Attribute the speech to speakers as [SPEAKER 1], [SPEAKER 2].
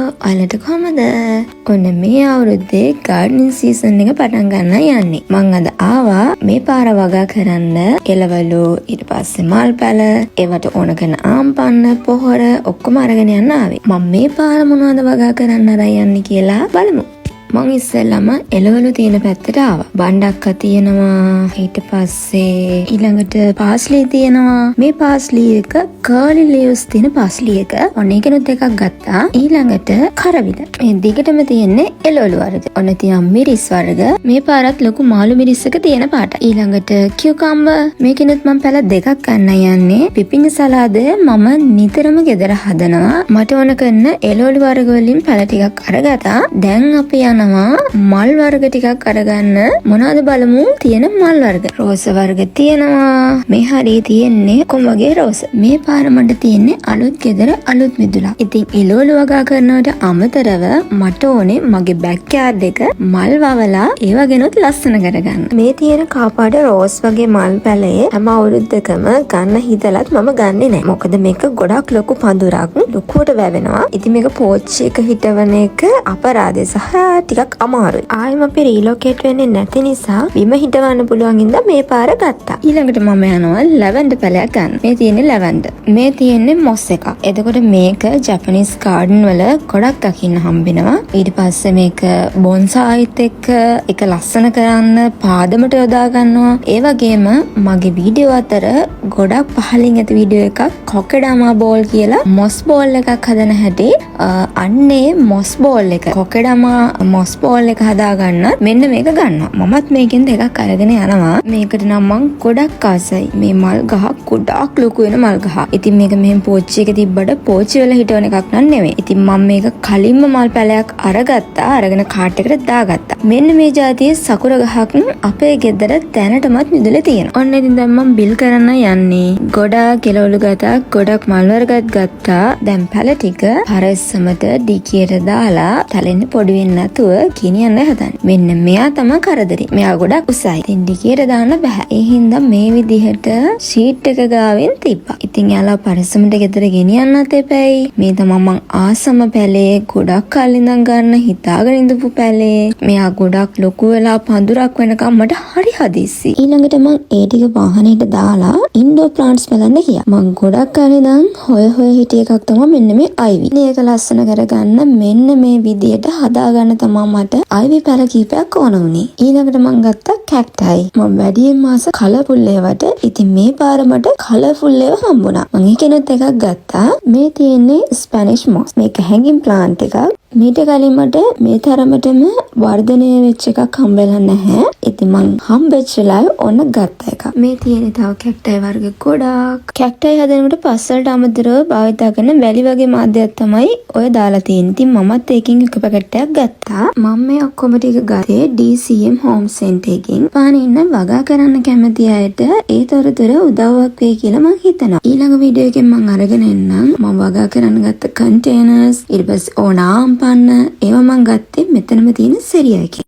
[SPEAKER 1] ඔයාලට කොහමද? ඔන්න මේ අවුරුද්දේ ගාඩනින් සීසන් එක පටන් ගන්න යන්නේ. මං අද ආවා මේ පාර වගා කරන්න එළවලු, ඊට පස්සේ මල් පැල, ඒවට ඕන කරන ආම්පන්න, පොහොර ඔක්කොම අරගෙන යන්න ආවේ. මම මේ පාර මොනවද වගා කරන්න අරන් යන්නේ කියලා බලමු. මං ඉස්සෙල්ලාම එළවලු තියෙන පැත්තට ආවා. බණ්ඩක්ක තියෙනවා, ඊට පස්සේ ඊළඟට පාස්ලි තියෙනවා. මේ පාස්ලි එක කර්ලි ලීව්ස් තියෙන පාස්ලි එක. ඔන්න ඒකෙනුත් එකක් ගත්තා. ඊළඟට කරවිල. මේ දිගටම තියෙන්නේ එළවලු වර්ග. ඔන්න තියම් මිරිස් වර්ග. මේ පාරත් ලොකු මාළු මිරිස් එක තියෙන පාට. ඊළඟට කියුකම්බර්. මේකෙනුත් මම පැල දෙකක් ගන්න යන්නේ. පිපිඤ්ඤ සලාදය මම නිතරම ගෙදර හදනවා. මට ඕන කරන එළවලු වර්ග වලින් පැල ටිකක් අරගත්තා. දැන් අපි මල් වර්ග ටිකක් අරගන්න. මොනවද බලමු තියෙන මල් වර්ග. රෝස වර්ග තියෙනවා. මේ හරිය තියෙන්නේ කොමගේ රෝස. මේ පාර මට තියෙන්නේ අලුත් ගෙදර අලුත් මිදුලා. ඉතින් එළවලු වගා කරනවට අමතරව මට ඕනේ මගේ බෑක්යාඩ් එක මල් වවලා ඒව ගෙනුත් ලස්සන කරගන්න. මේ තියෙන කාපාට රෝස් වගේ මල් පැලේ හැම අවුරුද්දකම ගන්න හිතලත් මම ගන්නෙ නෑ. මොකද මේක ගොඩක් ලොකු පඳුරක්. ලොකුවට වැවෙනවා. ඉතින් මේක පෝච්චි එක හිටවන එක අපරාධය සහ ටිකක් අමාරුයි. ආයෙම අපි රීලොකේට් වෙන්නේ නැති නිසා බිම හිටවන්න පුළුවන් ඉඳලා මේ පාර ගත්තා. ඊළඟට මම යනවා ලැවෙන්ඩර් පැලයක් ගන්න. මේ තියෙන්නේ ලැවෙන්ඩර්. මේ තියෙන්නේ මොස් එකක්. එතකොට මේක ජපනිස් ගාඩන් වල ගොඩක් දකින්න හම්බෙනවා. ඊට පස්සේ මේක බොන්සායිත් එක්ක එක ලස්සන කරන්න පාදමට යොදා ගන්නවා. ඒ වගේම මගේ වීඩියෝ අතර ගොඩක් පහලින් ඇති වීඩියෝ එකක් කොකඩාමා බෝල් කියලා මොස් බෝල් එකක් හදන හැටි. අන්නේ මොස් බෝල් එක කොකඩාමා මොස් බෝල් එක හදාගන්න මෙන්න මේක ගන්නවා. මමත් මේකෙන් දෙකක් අරගෙන යනවා. මේකට නම් මං ගොඩක් ආසයි. මේ මල් ගහ ගොඩක් ලොකු වෙන මල් ගහ. ඉතින් මේක මෙහෙම පෝච්චි එක තිබ්බට පෝච්චි වල හිටවන එකක් නන් නෙවෙයි. ඉතින් මම මේක කලින්ම මල් පැලයක් අරගත්තා. අරගෙන කාට් එකට දාගත්තා. මෙන්න මේ જાතියේ සකුර ගහක් අපේ ගෙදර දැනටමත් මිදුලේ තියෙනවා. ඔන්න ඉතින් දැන් මම බිල් කරන්න යන්නේ. ගොඩක් එළවලු ගත්තා, ගොඩක් මල් වර්ගත් ගත්තා. දැන් පැල ටික පරස්සමට ඩිකියට දාලා තලෙන්න පොඩි වෙන්න නැතුව ගෙනියන්න හදන්නේ. මෙන්න මෙයා තමයි කරදරේ. මෙයා ගොඩක් උසයි. ඉතින් ඩිකියට දාන්න බෑ. ඒ හින්දා මේ විදිහට ෂීට් එක ගාවෙන් තිබ්බා. ඉතින් යාලා පරිස්සමට ගෙදර ගෙනියන්නත් එපැයි. මේ තමයි මං ආසම පැලේ ගොඩක් කල් ඉඳන් ගන්න හිතාගෙන ඉඳපු පැලේ. මෙයා ගොඩක් ලොකු වෙලා පඳුරක් වෙනකම් මට හරි හදිස්සි. ඊළඟට මං ඒ ටික වාහනේට දාලා ඉන්ඩෝර් ප්ලාන්ට්ස් බලන්න ගියා. මං ගොඩක් කල් ඉඳන් හොය හිටිය එකක් තමයි මෙන්න මේ අයිවි. මේක ලස්සන කරගන්න මෙන්න මේ විදියට හදාගන්න තමයි මට අයිවි පැල කීපයක් ඕන වුණේ. ඊළඟට මං ගත්තා කැක්ටයි. මම වැඩියෙන් මාස කලර්ෆුල් ඒවට. ඉතින් මේ පාර මට කලර්ෆුල් ඒවා හම්බුණා. මං ඒකෙනුත් එකක් ගත්තා. මේ තියෙන්නේ ස්පැනිෂ් මොස්. මේක හැංගින් ප්ලාන්ට් එකක්. මීට කලින් මට මේ තරමටම වර්ධනය වෙච්ච එකක් හම්බෙලා නැහැ. ඉතින් මං හම්බෙච්ච ලාව ඔන්න ගත්ත එකක්. මේ තියෙන තව කැක්ටයි වර්ග ගොඩක්. කැක්ටයි හදනකොට පස්සලට අමතරව භාවිතා කරන වැලි වගේ මාධ්‍යයක් තමයි ඔය දාලා තියෙන්නේ. ඉතින් මමත් ඒකෙන් එක පැකට් එකක් ගත්තා. මම මේ ඔක්කොම ටික ගත්තේ DCM හෝම් සෙන්ටර් එකෙන්. පානේ ඉන්න වගා කරන්න කැමති අයට ඒ තොරතුර උදව්වක් වෙයි කියලා මං හිතනවා. ඊළඟ වීඩියෝ එකෙන් මං අරගෙන එන්නම්. මම වගා කරන්න ගත්ත කන්ටේනර්ස්, ඊට පස්සේ ඕන ආම්පන්න ඒවා මං ගත්තේ මෙතනම තියෙන සෙරියා එකෙන්.